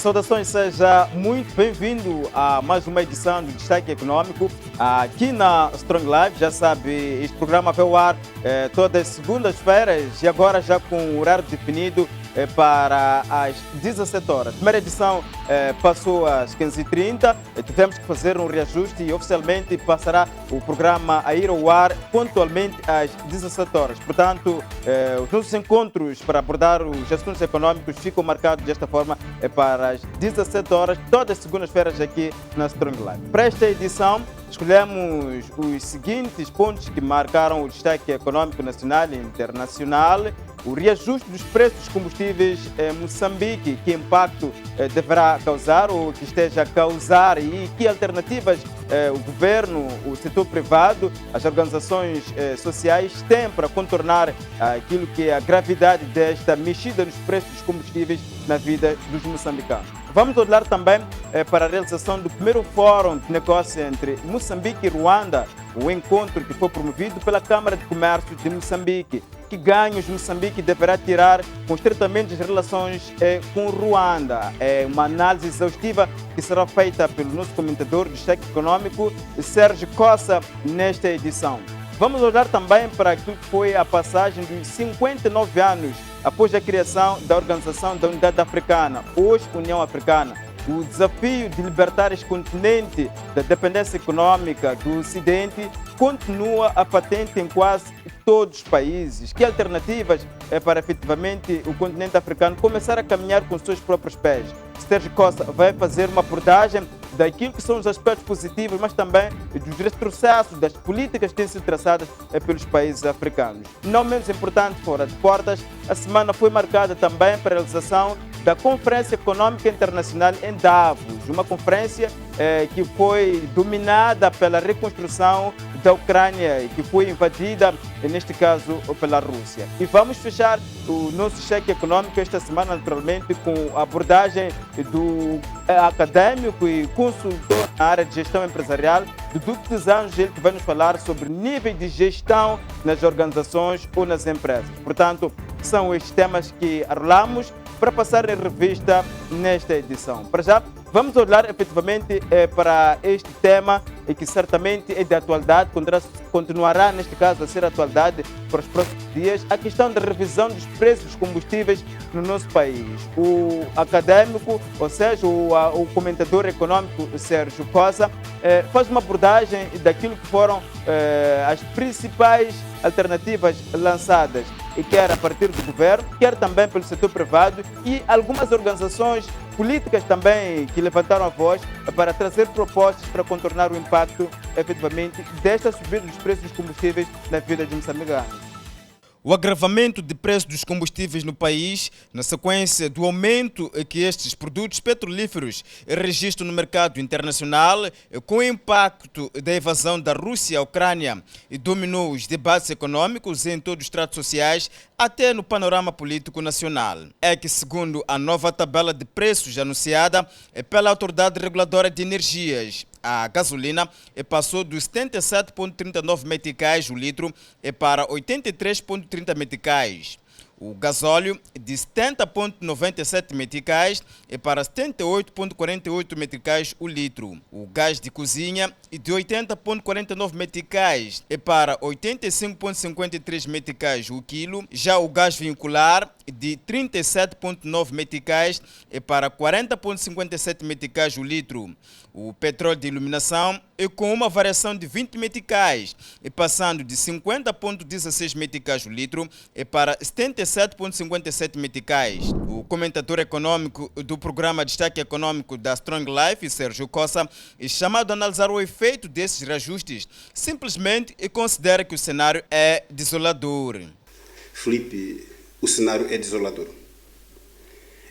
Saudações, seja muito bem-vindo a mais uma edição do Destaque Econômico aqui na Strong Live. Já sabe, este programa vai ao ar todas as segundas-feiras e agora já com o horário definido para as 17 horas. A primeira edição passou às 15h30, tivemos que fazer um reajuste e oficialmente passará o programa a ir ao ar pontualmente às 17 horas. Portanto, os nossos encontros para abordar os assuntos econômicos ficam marcados desta forma para as 17 horas, todas as segundas-feiras aqui na Strong Live. Para esta edição, escolhemos os seguintes pontos que marcaram o destaque econômico nacional e internacional. O reajuste dos preços dos combustíveis em Moçambique, que impacto deverá causar ou que esteja a causar e que alternativas o governo, o setor privado, as organizações sociais têm para contornar aquilo que é a gravidade desta mexida nos preços dos combustíveis na vida dos moçambicanos. Vamos olhar também para a realização do primeiro fórum de negócio entre Moçambique e Ruanda, o encontro que foi promovido pela Câmara de Comércio de Moçambique. Que ganhos Moçambique deverá tirar com estreitamente as relações com Ruanda? É uma análise exaustiva que será feita pelo nosso comentador de destaque econômico, Sérgio Cossa, nesta edição. Vamos olhar também para aquilo que foi a passagem dos 59 anos após a criação da Organização da Unidade Africana, hoje União Africana. O desafio de libertar este continente da dependência econômica do Ocidente continua a patente em quase todos os países. Que alternativas para efetivamente o continente africano começar a caminhar com os seus próprios pés? Sérgio Costa vai fazer uma abordagem daquilo que são os aspectos positivos, mas também dos retrocessos das políticas que têm sido traçadas pelos países africanos. Não menos importante, fora de portas, a semana foi marcada também para a realização da Conferência Econômica Internacional em Davos, uma conferência que foi dominada pela reconstrução da Ucrânia e que foi invadida, neste caso, pela Rússia. E vamos fechar o nosso cheque econômico esta semana, naturalmente, com a abordagem do acadêmico e consultor na área de gestão empresarial, do Duque dos Anjos, ele que vai nos falar sobre nível de gestão nas organizações ou nas empresas. Portanto, são estes temas que arrolamos para passar em revista nesta edição. Para já, vamos olhar efetivamente para este tema que certamente é de atualidade, continuará neste caso a ser atualidade para os próximos dias, a questão da revisão dos preços dos combustíveis no nosso país. O acadêmico, ou seja, o comentador econômico Sérgio Cossa, faz uma abordagem daquilo que foram as principais alternativas lançadas, e quer a partir do governo, quer também pelo setor privado e algumas organizações políticas também que levantaram a voz para trazer propostas para contornar o impacto, efetivamente, desta subida dos preços dos combustíveis na vida de moçambicanos. O agravamento de preços dos combustíveis no país, na sequência do aumento que estes produtos petrolíferos registram no mercado internacional, com o impacto da invasão da Rússia à Ucrânia, e dominou os debates econômicos em todos os estratos sociais, até no panorama político nacional. É que, segundo a nova tabela de preços anunciada pela Autoridade Reguladora de Energias, a gasolina passou dos 77,39 meticais o litro para 83,30 meticais. O gasóleo de 70,97 meticais para 78,48 meticais o litro. O gás de cozinha de 80,49 meticais para 85,53 meticais o quilo. Já o gás vincular de 37,9 meticais para 40,57 meticais o litro. O petróleo de iluminação com uma variação de 20 meticais, passando de 50,16 meticais o litro para 77,57 meticais. O comentador econômico do programa Destaque Econômico da Strong Life, Sérgio Cossa, chamado a analisar o efeito desses reajustes, simplesmente considera que o cenário é desolador. Felipe, o cenário é desolador.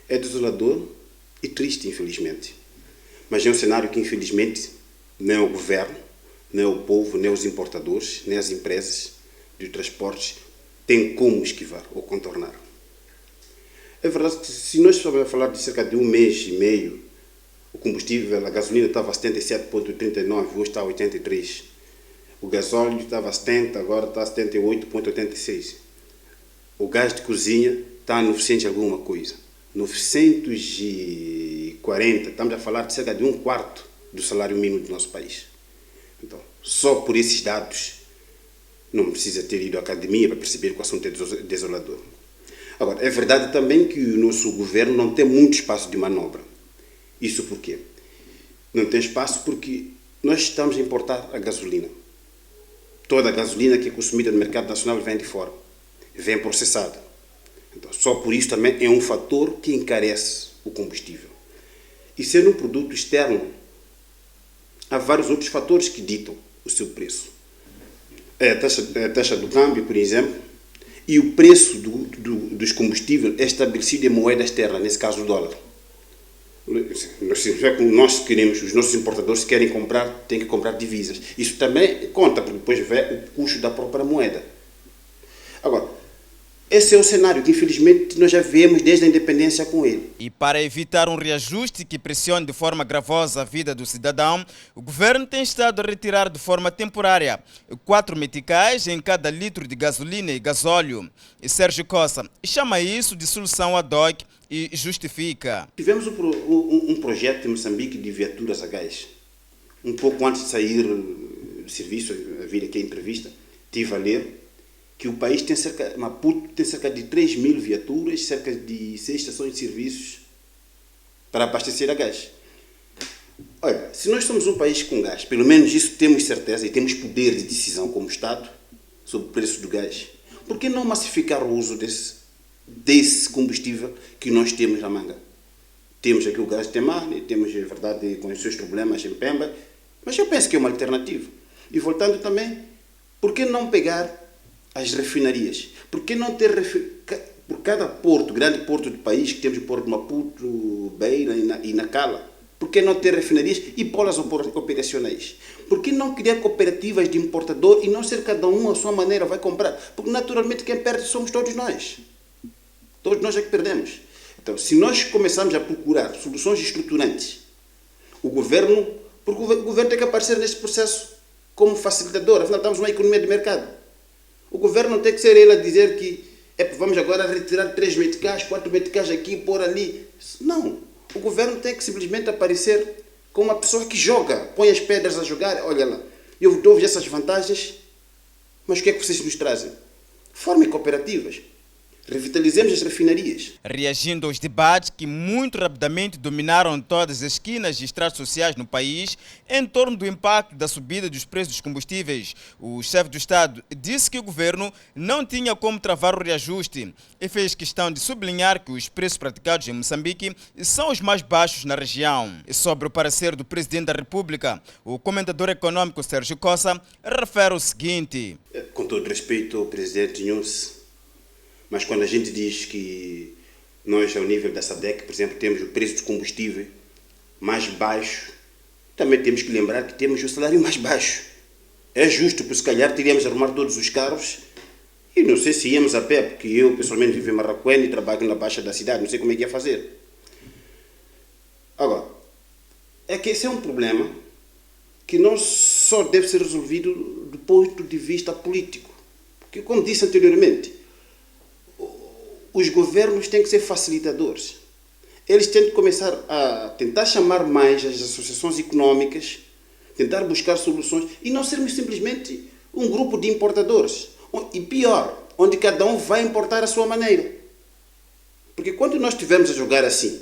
É desolador e triste, infelizmente. Mas é um cenário que, infelizmente, nem o governo, nem o povo, nem os importadores, nem as empresas de transportes têm como esquivar ou contornar. É verdade que, se nós estamos a falar de cerca de um mês e meio, o combustível, a gasolina estava a 77,39, hoje está a 83. O gasóleo estava a 70, agora está a 78,86. O gás de cozinha está a 900 alguma coisa. 940 40, estamos a falar de cerca de um quarto do salário mínimo do nosso país. Então, só por esses dados, não precisa ter ido à academia para perceber que o assunto é desolador. Agora, é verdade também que o nosso governo não tem muito espaço de manobra. Isso por quê? Não tem espaço porque nós estamos a importar a gasolina. Toda a gasolina que é consumida no mercado nacional vem de fora, vem processada. Então, só por isso também é um fator que encarece o combustível. E sendo um produto externo, há vários outros fatores que ditam o seu preço. É a taxa do câmbio, por exemplo, e o preço dos combustíveis é estabelecido em moeda externa, nesse caso o dólar. Nós queremos, os nossos importadores querem comprar, têm que comprar divisas. Isso também conta, porque depois vem o custo da própria moeda. Agora, esse é o cenário que infelizmente nós já vemos desde a independência com ele. E para evitar um reajuste que pressione de forma gravosa a vida do cidadão, o governo tem estado a retirar de forma temporária 4 meticais em cada litro de gasolina e gasóleo. E Sérgio Costa chama isso de solução ad hoc e justifica. Tivemos um projeto em Moçambique de viaturas a gás. Um pouco antes de sair do serviço, a vir aqui a entrevista, tive a ler que o país tem Maputo tem cerca de 3.000 viaturas, cerca de 6 estações de serviços para abastecer a gás. Olha, se nós somos um país com gás, pelo menos isso temos certeza e temos poder de decisão como Estado sobre o preço do gás, por que não massificar o uso desse combustível que nós temos na manga? Temos aqui o gás de Temane, temos, é verdade, com os seus problemas em Pemba, mas eu penso que é uma alternativa. E voltando também, por que não pegar as refinarias? Por que não ter por cada porto, grande porto do país, que temos o porto de Maputo, Beira e Nacala, por que não ter refinarias e pô-las operacionais? Por que não criar cooperativas de importador e não ser cada um à sua maneira vai comprar? Porque naturalmente quem perde somos todos nós. Todos nós é que perdemos. Então, se nós começarmos a procurar soluções estruturantes, porque o governo tem que aparecer neste processo como facilitador, afinal estamos numa economia de mercado. O governo não tem que ser ele a dizer que vamos agora retirar 3 meticais, 4 meticais aqui, pôr ali. Não. O governo tem que simplesmente aparecer como uma pessoa que joga, põe as pedras a jogar. Olha lá, eu dou-vos essas vantagens, mas o que é que vocês nos trazem? Formem cooperativas. Revitalizemos as refinarias. Reagindo aos debates que muito rapidamente dominaram todas as esquinas e estratos sociais no país em torno do impacto da subida dos preços dos combustíveis, o chefe do Estado disse que o governo não tinha como travar o reajuste e fez questão de sublinhar que os preços praticados em Moçambique são os mais baixos na região. E sobre o parecer do Presidente da República, o comentador econômico Sérgio Costa refere o seguinte: com todo respeito ao Presidente Nhus, mas quando a gente diz que nós, ao nível da SADC, por exemplo, temos o preço do combustível mais baixo, também temos que lembrar que temos o salário mais baixo. É justo, porque se calhar teríamos a arrumar todos os carros e não sei se íamos a pé, porque eu pessoalmente vivo em Marraquém e trabalho na Baixa da cidade, não sei como é que ia fazer. Agora, é que esse é um problema que não só deve ser resolvido do ponto de vista político, porque, como disse anteriormente, os governos têm que ser facilitadores. Eles têm que começar a tentar chamar mais as associações econômicas, tentar buscar soluções e não sermos simplesmente um grupo de importadores. E pior, onde cada um vai importar à sua maneira. Porque quando nós estivermos a jogar assim,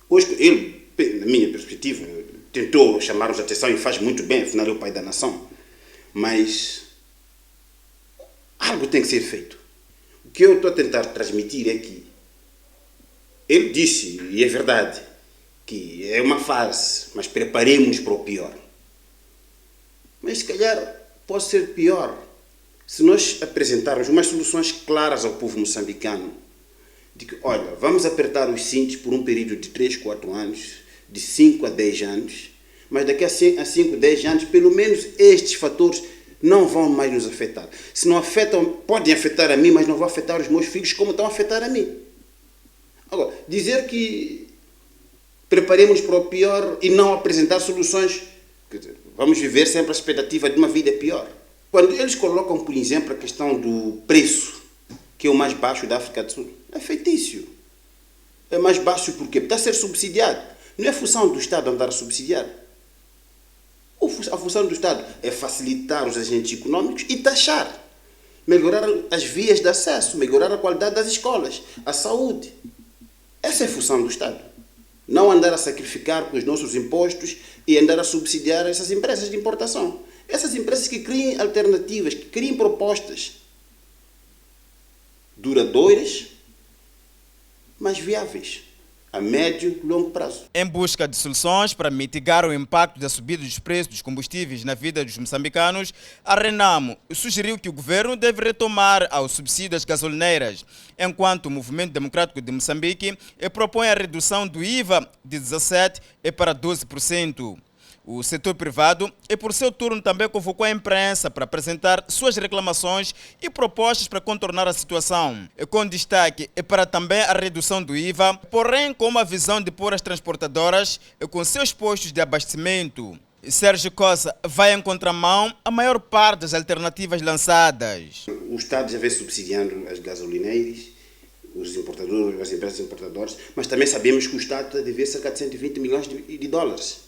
hoje ele, na minha perspectiva, tentou chamar-nos a atenção e faz muito bem, afinal é o pai da nação. Mas algo tem que ser feito. O que eu estou a tentar transmitir é que ele disse, e é verdade, que é uma fase, mas preparemos para o pior. Mas se calhar pode ser pior se nós apresentarmos umas soluções claras ao povo moçambicano, de que, olha, vamos apertar os cintos por um período de 3, 4 anos, de 5 a 10 anos, mas daqui a 5, 10 anos, pelo menos estes fatores não vão mais nos afetar. Se não afetam, podem afetar a mim, mas não vão afetar os meus filhos como estão a afetar a mim. Agora, dizer que preparemos para o pior e não apresentar soluções, quer dizer, vamos viver sempre a expectativa de uma vida pior. Quando eles colocam, por exemplo, a questão do preço, que é o mais baixo da África do Sul, é fictício. É mais baixo por quê? Porque está a ser subsidiado. Não é função do Estado andar a subsidiar. A função do Estado é facilitar os agentes econômicos e taxar. Melhorar as vias de acesso, melhorar a qualidade das escolas, a saúde. Essa é a função do Estado. Não andar a sacrificar com os nossos impostos e andar a subsidiar essas empresas de importação. Essas empresas que criem alternativas, que criem propostas duradouras, mas viáveis, a médio e longo prazo. Em busca de soluções para mitigar o impacto da subida dos preços dos combustíveis na vida dos moçambicanos, a Renamo sugeriu que o governo deve retomar ao subsídio às gasolineiras, enquanto o Movimento Democrático de Moçambique propõe a redução do IVA de 17% para 12%. O setor privado, por seu turno, também convocou a imprensa para apresentar suas reclamações e propostas para contornar a situação, com destaque para também a redução do IVA, porém com uma visão de pôr as transportadoras com seus postos de abastecimento. Sérgio Costa vai em contramão a maior parte das alternativas lançadas. O Estado já vem subsidiando as gasolineiras, os importadores, as empresas importadoras, mas também sabemos que o Estado está a dever cerca de 120 milhões de dólares.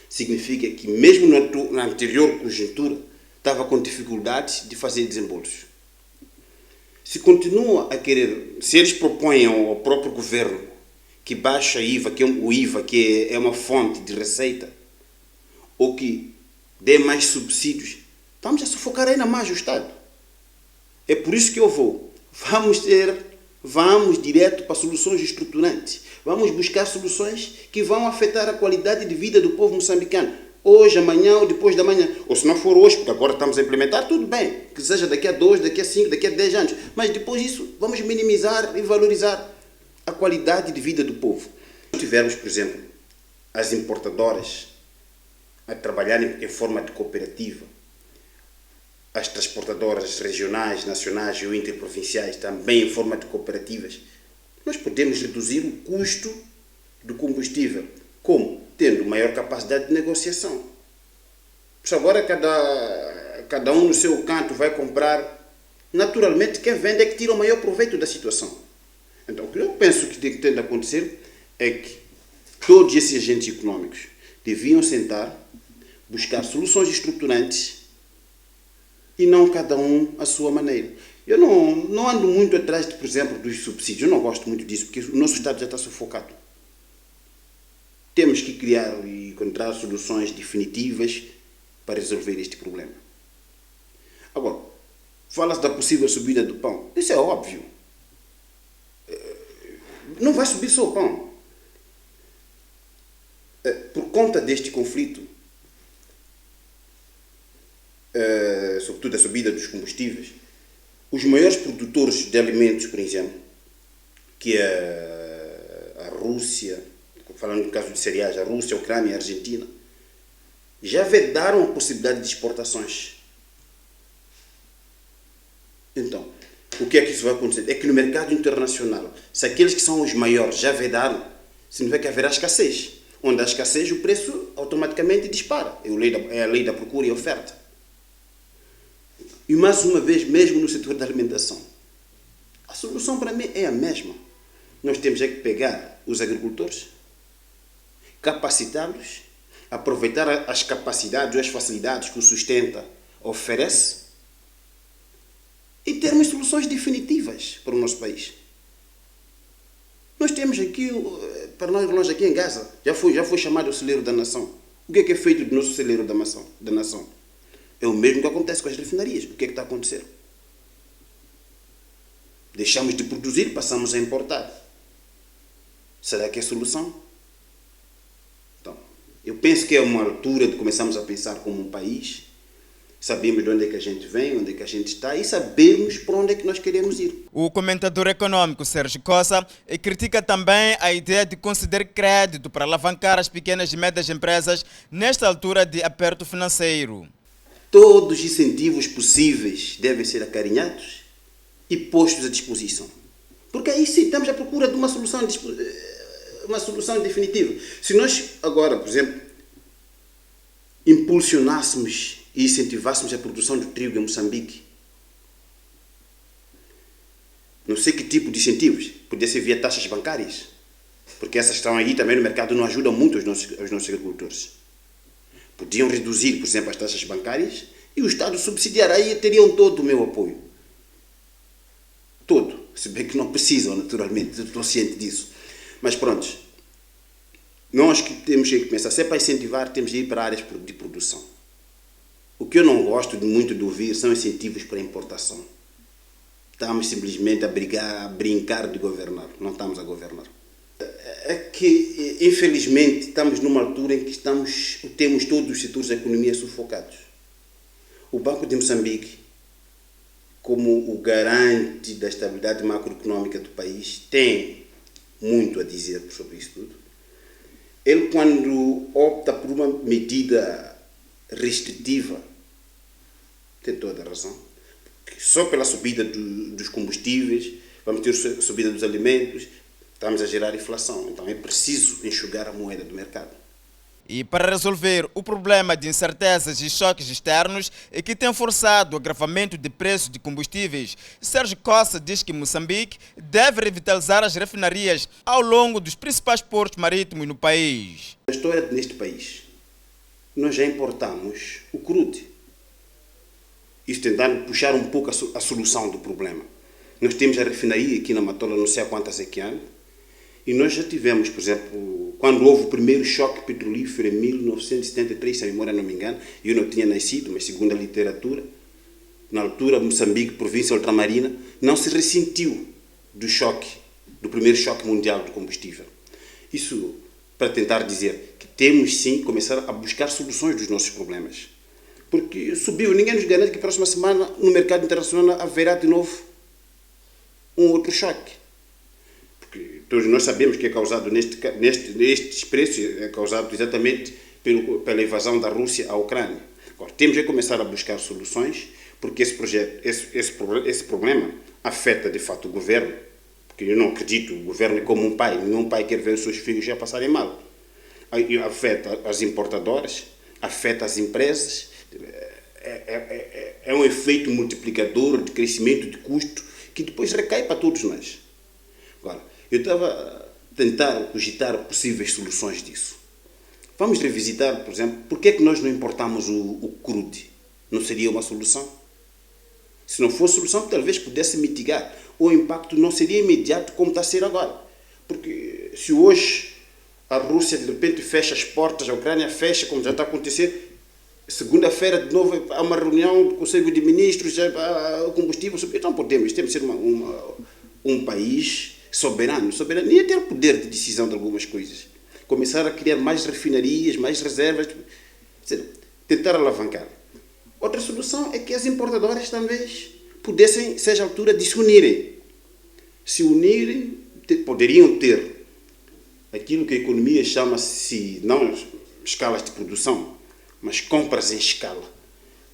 Significa que mesmo na anterior conjuntura estava com dificuldades de fazer desembolsos. Se continua a querer, se eles propõem ao próprio governo que baixe o IVA, que é uma fonte de receita, ou que dê mais subsídios, vamos a sufocar ainda mais o Estado. É por isso que eu vou. Vamos direto para soluções estruturantes. Vamos buscar soluções que vão afetar a qualidade de vida do povo moçambicano. Hoje, amanhã ou depois da manhã. Ou se não for hoje, porque agora estamos a implementar, tudo bem. Que seja daqui a 2, daqui a 5, daqui a 10 anos. Mas depois disso, vamos minimizar e valorizar a qualidade de vida do povo. Se tivermos, por exemplo, as importadoras a trabalharem em forma de cooperativa, as transportadoras regionais, nacionais ou interprovinciais também em forma de cooperativas, nós podemos reduzir o custo do combustível. Como? Tendo maior capacidade de negociação. Porque agora cada um no seu canto vai comprar. Naturalmente, quem vende é que tira o maior proveito da situação. Então, o que eu penso que tem de acontecer é que todos esses agentes econômicos deviam sentar, buscar soluções estruturantes e não cada um à sua maneira. Eu não ando muito atrás, por exemplo, dos subsídios. Eu não gosto muito disso, porque o nosso Estado já está sufocado. Temos que criar e encontrar soluções definitivas para resolver este problema. Agora, fala-se da possível subida do pão. Isso é óbvio. Não vai subir só o pão. Por conta deste conflito, sobretudo a subida dos combustíveis, os maiores produtores de alimentos, por exemplo, que é a Rússia, falando no caso de cereais, a Rússia, a Ucrânia e a Argentina, já vedaram a possibilidade de exportações. Então, o que é que isso vai acontecer? É que no mercado internacional, se aqueles que são os maiores já vedaram, significa que haverá escassez. Onde há escassez, o preço automaticamente dispara. É a lei da procura e oferta. E mais uma vez, mesmo no setor da alimentação, a solução para mim é a mesma. Nós temos é que pegar os agricultores, capacitá-los, aproveitar as capacidades ou as facilidades que o Sustenta oferece e termos soluções definitivas para o nosso país. Nós temos aqui, para nós aqui em Gaza, já foi chamado o celeiro da nação. O que é feito do nosso celeiro da nação? É o mesmo que acontece com as refinarias. O que é que está a acontecer? Deixamos de produzir, passamos a importar. Será que é a solução? Então, eu penso que é uma altura de começarmos a pensar como um país, sabemos de onde é que a gente vem, onde é que a gente está e sabemos para onde é que nós queremos ir. O comentador econômico Sérgio Costa critica também a ideia de conceder crédito para alavancar as pequenas e médias empresas nesta altura de aperto financeiro. Todos os incentivos possíveis devem ser acarinhados e postos à disposição. Porque aí sim estamos à procura de uma solução definitiva. Se nós agora, por exemplo, impulsionássemos e incentivássemos a produção de trigo em Moçambique, não sei que tipo de incentivos, podia ser via taxas bancárias, Porque essas que estão aí também no mercado não ajudam muito os nossos agricultores. Podiam reduzir, por exemplo, as taxas bancárias e o Estado subsidiar. Aí teriam todo o meu apoio. Todo. Se bem que não precisam, naturalmente. Estou ciente disso. Mas pronto. Nós que temos que pensar. Se é para incentivar, temos de ir para áreas de produção. O que eu não gosto muito de ouvir são incentivos para importação. Estamos simplesmente a brincar de governar. Não estamos a governar. É que, infelizmente, estamos numa altura em que temos todos os setores da economia sufocados. O Banco de Moçambique, como o garante da estabilidade macroeconômica do país, tem muito a dizer sobre isso tudo. Ele, quando opta por uma medida restritiva, tem toda a razão. Porque só pela subida dos combustíveis, vamos ter a subida dos alimentos, estamos a gerar inflação. Então é preciso enxugar a moeda do mercado. E para resolver o problema de incertezas e choques externos que tem forçado o agravamento de preços de combustíveis, Sérgio Costa diz que Moçambique deve revitalizar as refinarias ao longo dos principais portos marítimos no país. A história neste país, nós já importamos o crude. Isso tentando puxar um pouco a solução do problema. Nós temos a refinaria aqui na Matola, não sei há quantas anos, e nós já tivemos, por exemplo, quando houve o primeiro choque petrolífero em 1973, se a memória não me engano, eu não tinha nascido, mas segundo a literatura, na altura Moçambique, província ultramarina, não se ressentiu do primeiro choque mundial do combustível. Isso para tentar dizer que temos sim começar a buscar soluções dos nossos problemas. Porque subiu, ninguém nos garante que a próxima semana no mercado internacional haverá de novo um outro choque. Porque todos nós sabemos que é causado nestes preços, é causado exatamente pela invasão da Rússia à Ucrânia. Agora, temos que começar a buscar soluções, porque esse problema afeta de fato o governo, porque eu não acredito, o governo é como um pai, nenhum pai quer ver os seus filhos já passarem mal. Afeta as importadoras, afeta as empresas, é um efeito multiplicador de crescimento de custo que depois recai para todos nós. Agora, eu estava a tentar cogitar possíveis soluções disso. Vamos revisitar, por exemplo, por que é que nós não importamos o crude? Não seria uma solução? Se não fosse solução, talvez pudesse mitigar. O impacto não seria imediato como está a ser agora. Porque se hoje a Rússia de repente fecha as portas, a Ucrânia fecha, como já está a acontecer, segunda-feira de novo há uma reunião do Conselho de Ministros, já o combustível subiu. Então temos de ser um país soberano e ter poder de decisão de algumas coisas. Começar a criar mais refinarias, mais reservas, tentar alavancar. Outra solução é que as importadoras também pudessem, seja a altura, de se unirem. Se unirem, poderiam ter aquilo que a economia chama-se, não escalas de produção, mas compras em escala.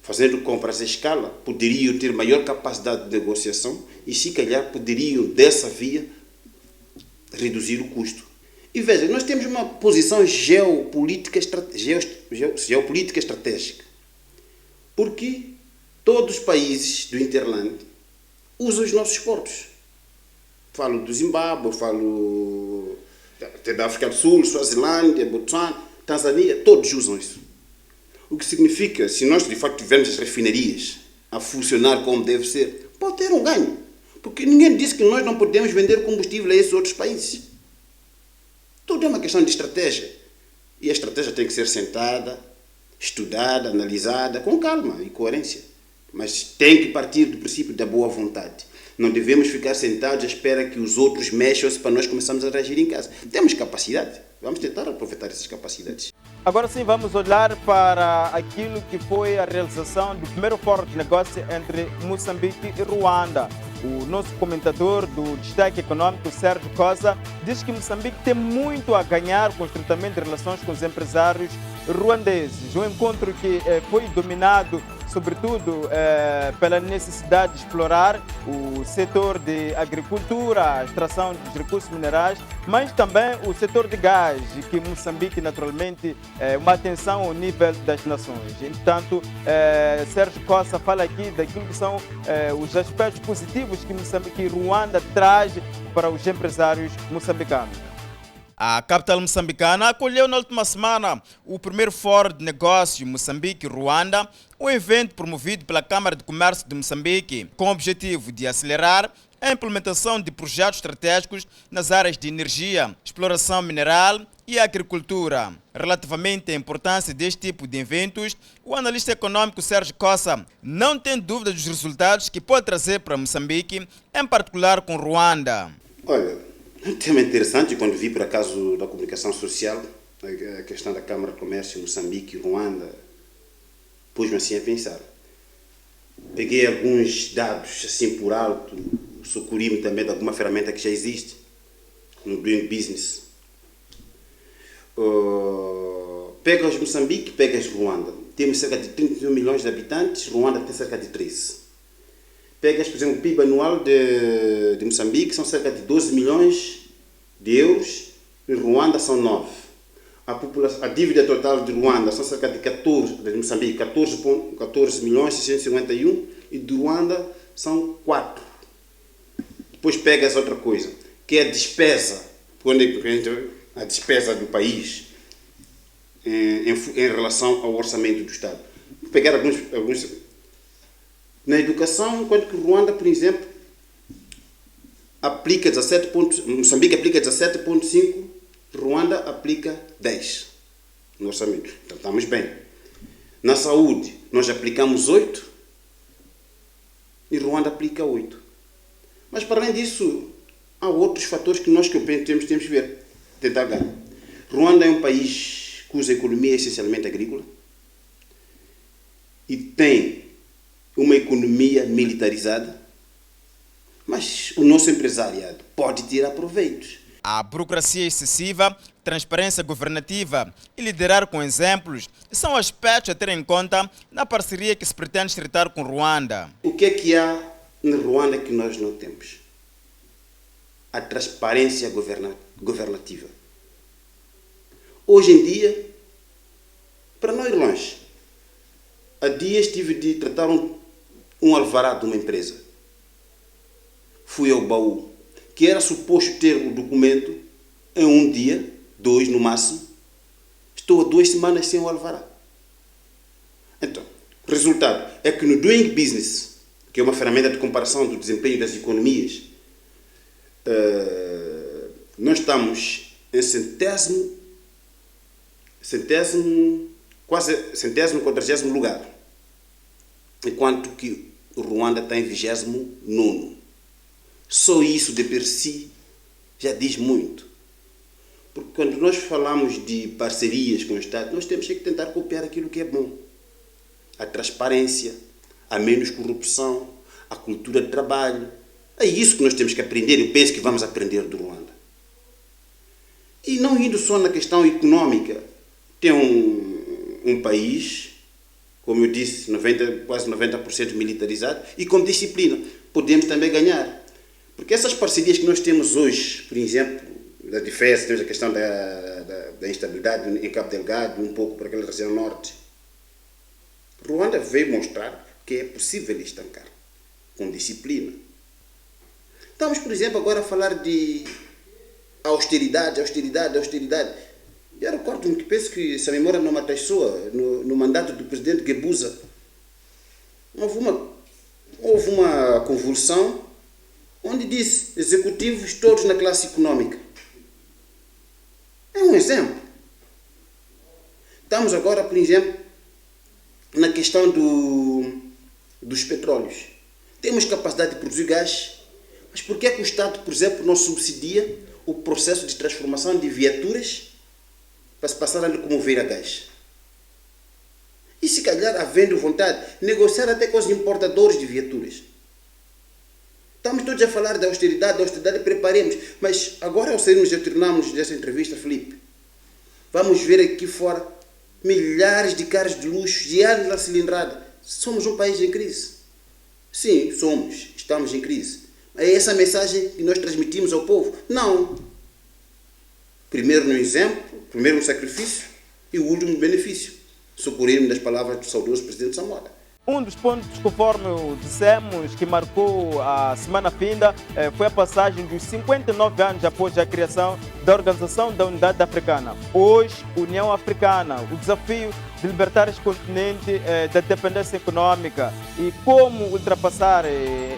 Fazendo compras em escala, poderiam ter maior capacidade de negociação e, se calhar, poderiam, dessa via, reduzir o custo. E veja, nós temos uma posição geopolítica estratégica. Porque todos os países do Interland usam os nossos portos. Falo do Zimbábue, falo da África do Sul, Suazilândia, Botsuana, Tanzânia, todos usam isso. O que significa, se nós de facto tivermos as refinarias a funcionar como deve ser, pode ter um ganho. Porque ninguém disse que nós não podemos vender combustível a esses outros países. Tudo é uma questão de estratégia. E a estratégia tem que ser sentada, estudada, analisada, com calma e coerência. Mas tem que partir do princípio da boa vontade. Não devemos ficar sentados à espera que os outros mexam-se para nós começarmos a reagir em casa. Temos capacidade. Vamos tentar aproveitar essas capacidades. Agora sim, vamos olhar para aquilo que foi a realização do primeiro fórum de negócio entre Moçambique e Ruanda. O nosso comentador do Destaque Econômico, Sérgio Costa, diz que Moçambique tem muito a ganhar com o estreitamento de relações com os empresários ruandeses. Um encontro que foi dominado, sobretudo, pela necessidade de explorar o setor de agricultura, a extração dos recursos minerais, mas também o setor de gás, que Moçambique, naturalmente, uma atenção ao nível das nações. Entretanto, Sérgio Costa fala aqui daquilo que são os aspectos positivos que Ruanda traz para os empresários moçambicanos. A capital moçambicana acolheu na última semana o primeiro Fórum de Negócio Moçambique-Ruanda, um evento promovido pela Câmara de Comércio de Moçambique, com o objetivo de acelerar a implementação de projetos estratégicos nas áreas de energia, exploração mineral e agricultura. Relativamente à importância deste tipo de eventos, o analista econômico Sérgio Cossa não tem dúvida dos resultados que pode trazer para Moçambique, em particular com Ruanda. Olha, um tema interessante, quando vi por acaso da comunicação social, a questão da Câmara de Comércio Moçambique e Ruanda, pus-me assim a pensar. Peguei alguns dados assim por alto, socorri-me também de alguma ferramenta que já existe no Doing Business. Pegas Moçambique, pegas Ruanda. Temos cerca de 31 milhões de habitantes, Ruanda tem cerca de 13. Pegas, por exemplo, o PIB anual de Moçambique são cerca de 12 milhões de euros, em Ruanda são 9. A dívida total de Ruanda são cerca de 14, de Moçambique, 14 milhões 651 e de Ruanda são 4. Depois pegas outra coisa, que é a despesa, a despesa do país em relação ao orçamento do Estado. Vou pegar alguns. Na educação, enquanto que Ruanda, por exemplo, aplica 17 pontos, Moçambique aplica 17,5, Ruanda aplica 10 no orçamento. Então estamos bem. Na saúde, nós aplicamos 8 e Ruanda aplica 8. Mas para além disso, há outros fatores que nós que temos que ver, tentar ganhar. Ruanda é um país cuja economia é essencialmente agrícola e tem uma economia militarizada, mas o nosso empresariado pode tirar proveitos. A burocracia excessiva, transparência governativa e liderar com exemplos são aspectos a ter em conta na parceria que se pretende estreitar com Ruanda. O que é que há na Ruanda que nós não temos? A transparência governativa. Hoje em dia, para não ir longe, há dias tive de tratar um alvará de uma empresa. Fui ao baú, que era suposto ter o documento em um dia, 2 no máximo. Estou há 2 semanas sem o alvará. Então, o resultado é que no Doing Business, que é uma ferramenta de comparação do desempenho das economias, nós estamos em centésimo, 40º lugar, enquanto que o Ruanda está em 29º. Só isso de per si já diz muito. Porque quando nós falamos de parcerias com o Estado, nós temos que tentar copiar aquilo que é bom. A transparência, a menos corrupção, a cultura de trabalho. É isso que nós temos que aprender. Eu penso que vamos aprender do Ruanda. E não indo só na questão econômica. Tem um país, como eu disse, quase 90% militarizado e com disciplina. Podemos também ganhar. Porque essas parcerias que nós temos hoje, por exemplo, da defesa, temos a questão da instabilidade em Cabo Delgado, um pouco para aquela região norte. Ruanda veio mostrar que é possível estancar, com disciplina. Estamos, por exemplo, agora a falar de austeridade. Eu recordo-me que penso que, se a memória não me atraiçoa, no mandato do presidente Guebuza, houve uma convulsão onde disse executivos todos na classe econômica. É um exemplo. Estamos agora, por exemplo, na questão dos petróleos. Temos capacidade de produzir gás, mas por que é que o Estado, por exemplo, não subsidia o processo de transformação de viaturas para se passar a locomover a gás? E se calhar, havendo vontade, negociar até com os importadores de viaturas. Estamos todos a falar da austeridade, preparemos. Mas agora, ao sairmos e terminarmos dessa entrevista, Felipe, vamos ver aqui fora milhares de carros de luxo, de anos na cilindrada. Somos um país em crise. Sim, estamos em crise. É essa a mensagem que nós transmitimos ao povo? Não. Primeiro no exemplo, primeiro no sacrifício e o último no benefício. Socorrer-me das palavras do saudoso presidente Samora. Um dos pontos, conforme dissemos, que marcou a semana finda foi a passagem dos 59 anos após a criação da Organização da Unidade Africana. Hoje, União Africana, o desafio de libertar este continente da dependência econômica e como ultrapassar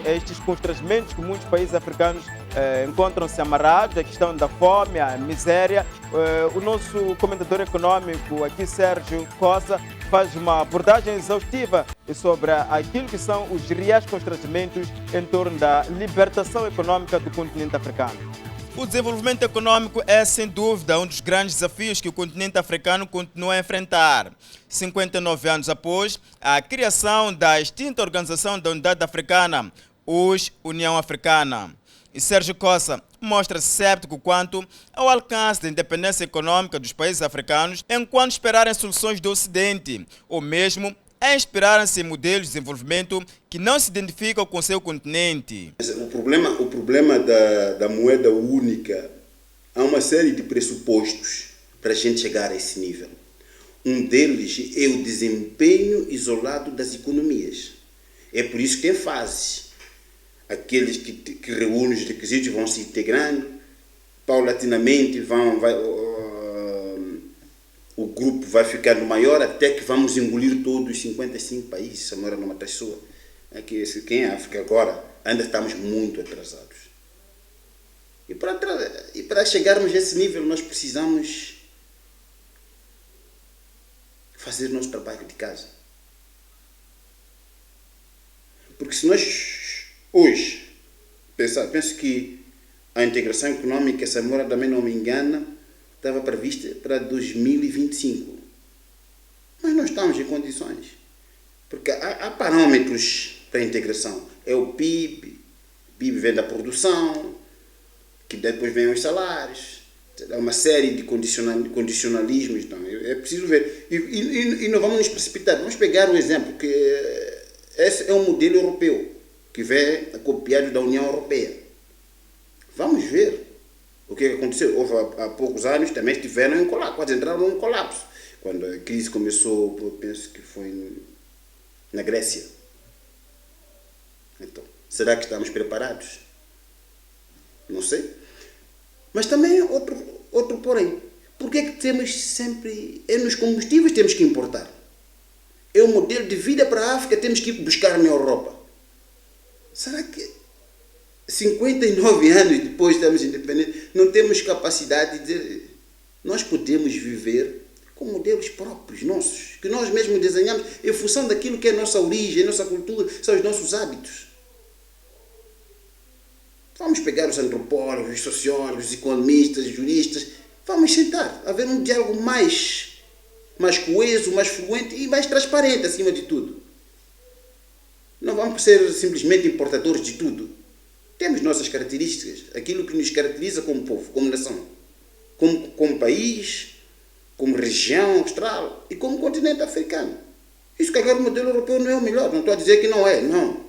estes constrangimentos que muitos países africanos encontram-se amarrados, a questão da fome, a miséria. O nosso comentador econômico aqui, Sérgio Costa, faz uma abordagem exaustiva sobre aquilo que são os reais constrangimentos em torno da libertação econômica do continente africano. O desenvolvimento econômico é, sem dúvida, um dos grandes desafios que o continente africano continua a enfrentar. 59 anos após a criação da extinta Organização da Unidade Africana, hoje União Africana. E Sérgio Costa mostra-se séptico quanto ao alcance da independência econômica dos países africanos enquanto esperarem soluções do Ocidente, ou mesmo inspirarem-se em modelos de desenvolvimento que não se identificam com seu continente. O problema da moeda única, há uma série de pressupostos para a gente chegar a esse nível. Um deles é o desempenho isolado das economias. É por isso que tem fases. Aqueles que reúnem os requisitos vão se integrando, paulatinamente o grupo vai ficando maior até que vamos engolir todos os 55 países, a moeda numa pessoa. Quem é a África agora? Ainda estamos muito atrasados. E para chegarmos a esse nível nós precisamos fazer nosso trabalho de casa. Porque se nós hoje, penso que a integração econômica, essa mora também não me engana, estava prevista para 2025. Mas não estamos em condições. Porque há parâmetros para a integração. É o PIB, o PIB vem da produção, que depois vem os salários. Há uma série de condicionalismos. Então, é preciso ver. E não vamos nos precipitar. Vamos pegar um exemplo, que esse é um modelo europeu, que vem copiado da União Europeia. Vamos ver o que aconteceu. Houve há poucos anos também estiveram em colapso, quase entraram em colapso. Quando a crise começou, penso que foi na Grécia. Então, será que estamos preparados? Não sei. Mas também outro porém. Por que temos sempre... É nos combustíveis que temos que importar. É o modelo de vida para a África, temos que ir buscar na Europa. Será que 59 anos depois estamos independentes, não temos capacidade de dizer, nós podemos viver com modelos próprios nossos, que nós mesmos desenhamos em função daquilo que é a nossa origem, a nossa cultura, são os nossos hábitos. Vamos pegar os antropólogos, os sociólogos, os economistas, os juristas, vamos sentar, haver um diálogo mais coeso, mais fluente e mais transparente acima de tudo. Não vamos ser simplesmente importadores de tudo. Temos nossas características, aquilo que nos caracteriza como povo, como nação, como país, como região austral e como continente africano. Isso que agora o modelo europeu não é o melhor, não estou a dizer que não é, não.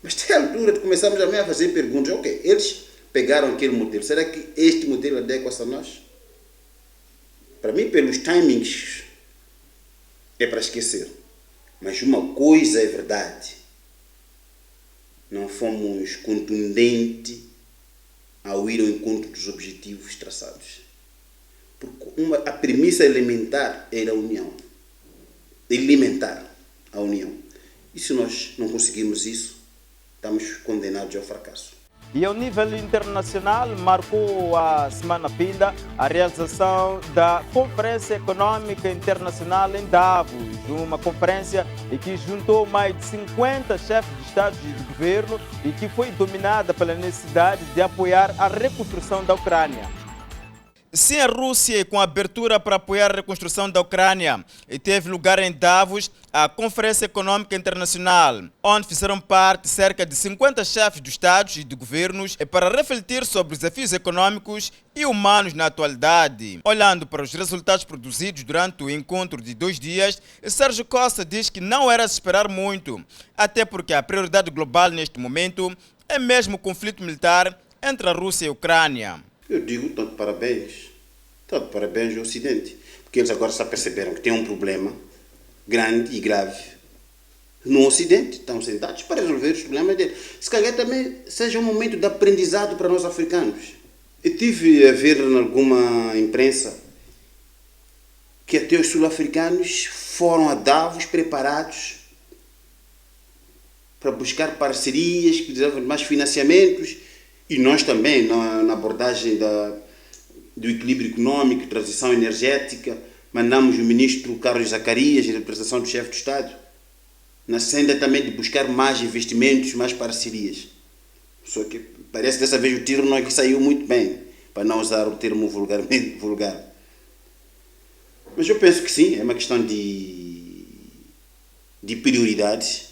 Mas tem a altura de começarmos também a fazer perguntas. Ok, eles pegaram aquele modelo, será que este modelo adequa-se a nós? Para mim, pelos timings, é para esquecer. Mas uma coisa é verdade. Não fomos contundentes ao ir ao encontro dos objetivos traçados. Porque a premissa elementar era a união. Elementar a união. E se nós não conseguirmos isso, estamos condenados ao fracasso. E ao nível internacional, marcou a semana finda a realização da Conferência Econômica Internacional em Davos, uma conferência que juntou mais de 50 chefes de Estado e de governo e que foi dominada pela necessidade de apoiar a reconstrução da Ucrânia. Sim, a Rússia, com a abertura para apoiar a reconstrução da Ucrânia, teve lugar em Davos a Conferência Econômica Internacional, onde fizeram parte cerca de 50 chefes de Estados e de governos para refletir sobre os desafios econômicos e humanos na atualidade. Olhando para os resultados produzidos durante o encontro de 2 dias, Sérgio Costa diz que não era de esperar muito, até porque a prioridade global neste momento é mesmo o conflito militar entre a Rússia e a Ucrânia. Eu digo tanto parabéns ao Ocidente, porque eles agora já perceberam que tem um problema grande e grave no Ocidente, estão sentados para resolver os problemas deles. Se calhar também seja um momento de aprendizado para nós africanos. Eu tive a ver em alguma imprensa que até os sul-africanos foram a Davos preparados para buscar parcerias, que precisavam de mais financiamentos, e nós também, na abordagem do equilíbrio econômico, transição energética, mandamos o ministro Carlos Zacarias, em representação do chefe de Estado, na senda também de buscar mais investimentos, mais parcerias. Só que parece que dessa vez o tiro não é que saiu muito bem, para não usar o termo vulgar. Mas eu penso que sim, é uma questão de prioridades.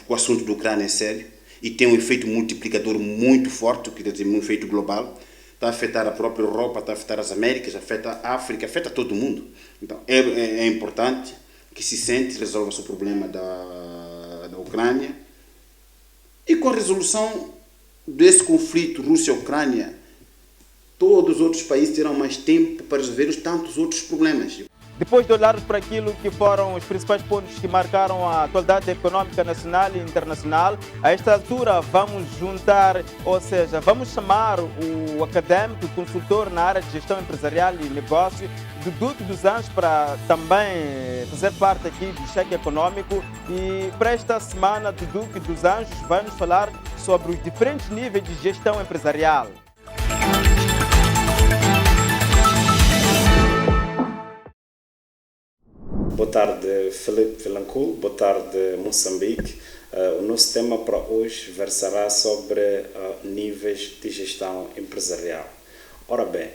O assunto da Ucrânia é sério e tem um efeito multiplicador muito forte, quer dizer, um efeito global. Está a afetar a própria Europa, está a afetar as Américas, afeta a África, afeta todo mundo. Então é importante que se sente, resolva-se o problema da Ucrânia. E com a resolução desse conflito Rússia-Ucrânia, todos os outros países terão mais tempo para resolver os tantos outros problemas. Depois de olharmos para aquilo que foram os principais pontos que marcaram a atualidade econômica nacional e internacional, a esta altura vamos juntar, ou seja, vamos chamar o académico, o consultor na área de gestão empresarial e negócio, Duque dos Anjos, para também fazer parte aqui do Cheque Econômico. E para esta semana, Duque dos Anjos vai nos falar sobre os diferentes níveis de gestão empresarial. Boa tarde, Felipe Vilanculo. Boa tarde, Moçambique. O nosso tema para hoje versará sobre níveis de gestão empresarial. Ora bem,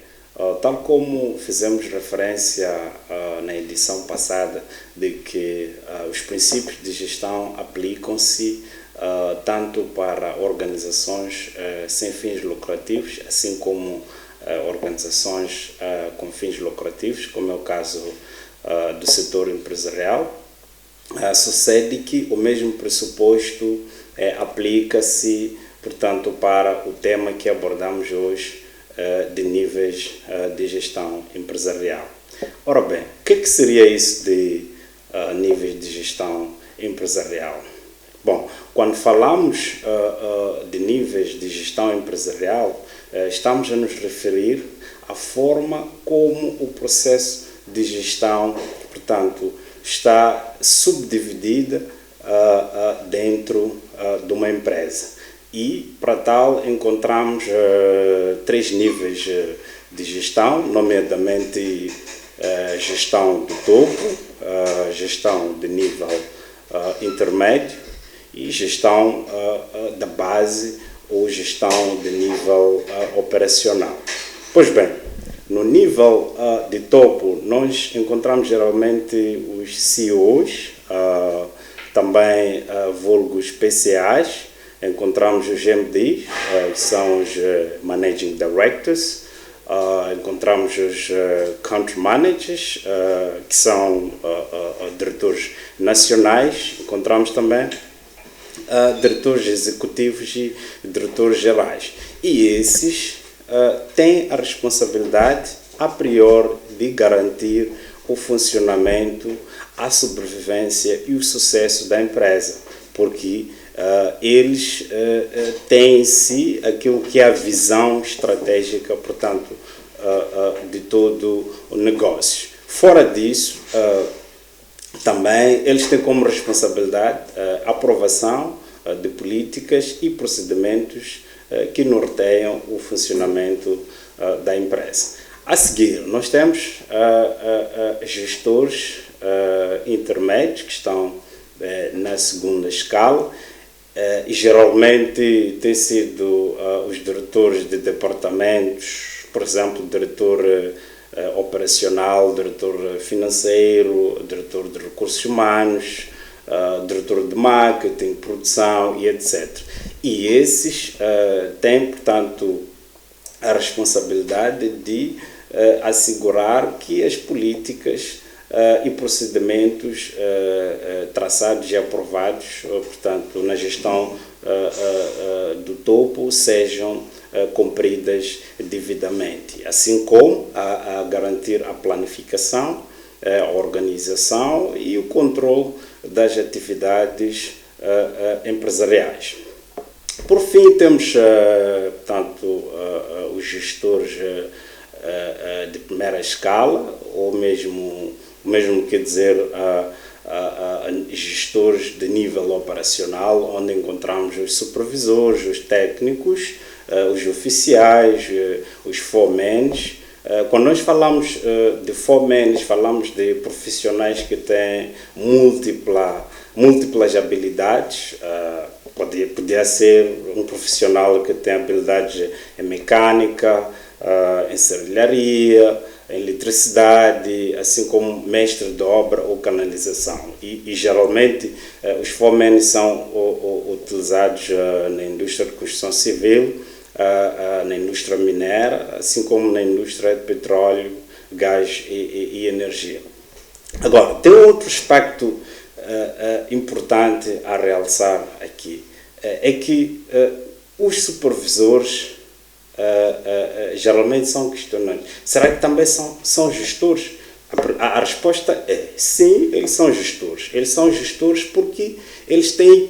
tal como fizemos referência na edição passada, de que os princípios de gestão aplicam-se tanto para organizações sem fins lucrativos, assim como organizações com fins lucrativos, como é o caso do setor empresarial, sucede que o mesmo pressuposto aplica-se, portanto, para o tema que abordamos hoje de níveis de gestão empresarial. Ora bem, o que seria isso de níveis de gestão empresarial? Bom, quando falamos de níveis de gestão empresarial, estamos a nos referir à forma como o processo de gestão, portanto, está subdividida dentro de uma empresa. E, para tal, encontramos três níveis de gestão, nomeadamente gestão do topo, gestão de nível intermédio e gestão da base ou gestão de nível operacional. Pois bem, no nível de topo, nós encontramos geralmente os CEOs, também vulgos PCAs, encontramos os MDs, que são os Managing Directors, encontramos os Country Managers, que são diretores nacionais, encontramos também diretores executivos e diretores gerais. E esses têm a responsabilidade, a priori, de garantir o funcionamento, a sobrevivência e o sucesso da empresa, porque eles têm em si aquilo que é a visão estratégica, portanto, de todo o negócio. Fora disso, também eles têm como responsabilidade a aprovação de políticas e procedimentos que norteiam o funcionamento da empresa. A seguir, nós temos gestores intermédios que estão na segunda escala e geralmente têm sido os diretores de departamentos, por exemplo, diretor operacional, diretor financeiro, diretor de recursos humanos, diretor de marketing, produção e etc. E esses têm, portanto, a responsabilidade de assegurar que as políticas e procedimentos traçados e aprovados, portanto, na gestão do topo sejam cumpridas devidamente, assim como a garantir a planificação, a organização e o controle das atividades empresariais. Por fim, temos, portanto, os gestores de primeira escala, ou mesmo quer dizer, gestores de nível operacional, onde encontramos os supervisores, os técnicos, os oficiais, os foremen. Quando nós falamos de foremen, falamos de profissionais que têm múltiplas habilidades. Podia ser um profissional que tem habilidades em mecânica, em serralharia, em eletricidade, assim como mestre de obra ou canalização. E geralmente os foremen são utilizados na indústria de construção civil, na indústria mineira, assim como na indústria de petróleo, gás e energia. Agora, tem outro aspecto importante a realçar aqui, é que os supervisores geralmente são questionados. Será que também são gestores? A resposta é sim, eles são gestores. Eles são gestores porque eles têm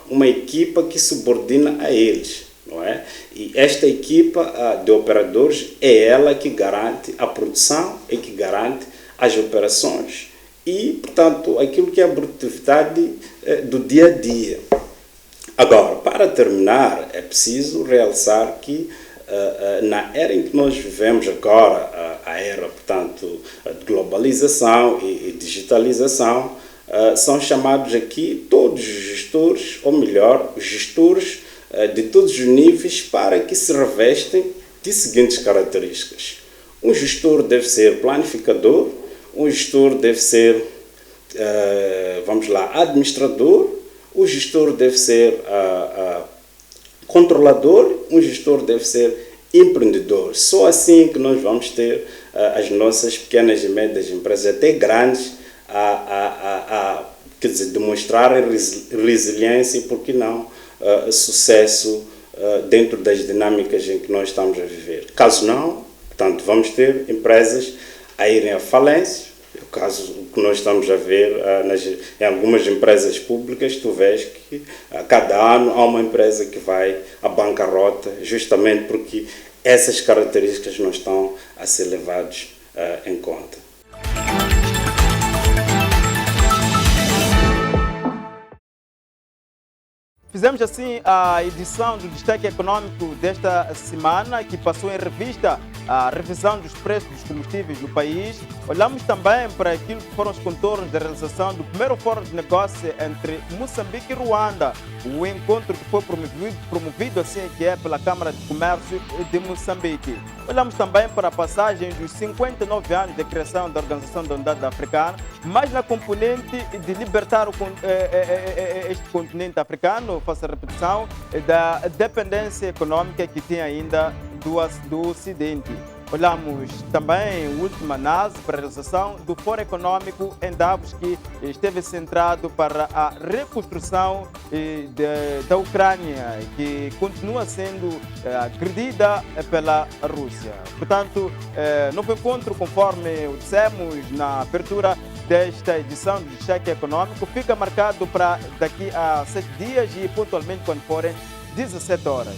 uma equipa que subordina a eles, não é? E esta equipa de operadores é ela que garante a produção, é que garante as operações e, portanto, aquilo que é a produtividade do dia a dia. Agora, para terminar, é preciso realçar que na era em que nós vivemos agora, a era, portanto, de globalização e digitalização, são chamados aqui todos os gestores, ou melhor, os gestores de todos os níveis, para que se revestem de seguintes características. Um gestor deve ser planificador, um gestor deve ser, administrador, o gestor deve ser controlador, um gestor deve ser empreendedor. Só assim que nós vamos ter as nossas pequenas e médias empresas, até grandes, quer dizer, demonstrarem resiliência e, por que não, sucesso dentro das dinâmicas em que nós estamos a viver. Caso não, portanto, vamos ter empresas a irem à falência. O caso que nós estamos a ver em algumas empresas públicas, tu vês que a cada ano há uma empresa que vai à bancarrota, justamente porque essas características não estão a ser levadas em conta. Fizemos assim a edição do Destaque Econômico desta semana, que passou em revista a revisão dos preços dos combustíveis no país. Olhamos também para aquilo que foram os contornos da realização do primeiro fórum de negócio entre Moçambique e Ruanda, o encontro que foi promovido assim que é pela Câmara de Comércio de Moçambique. Olhamos também para a passagem dos 59 anos da criação da Organização da Unidade Africana, mas na componente de libertar este continente africano, faço a repetição, da dependência econômica que tem ainda do Ocidente. Olhamos também a última análise para a realização do Fórum Econômico em Davos, que esteve centrado para a reconstrução da Ucrânia, que continua sendo agredida pela Rússia. Portanto, novo encontro, conforme dissemos na abertura desta edição do Destaque Econômico, fica marcado para daqui a 7 dias e pontualmente quando forem 17 horas.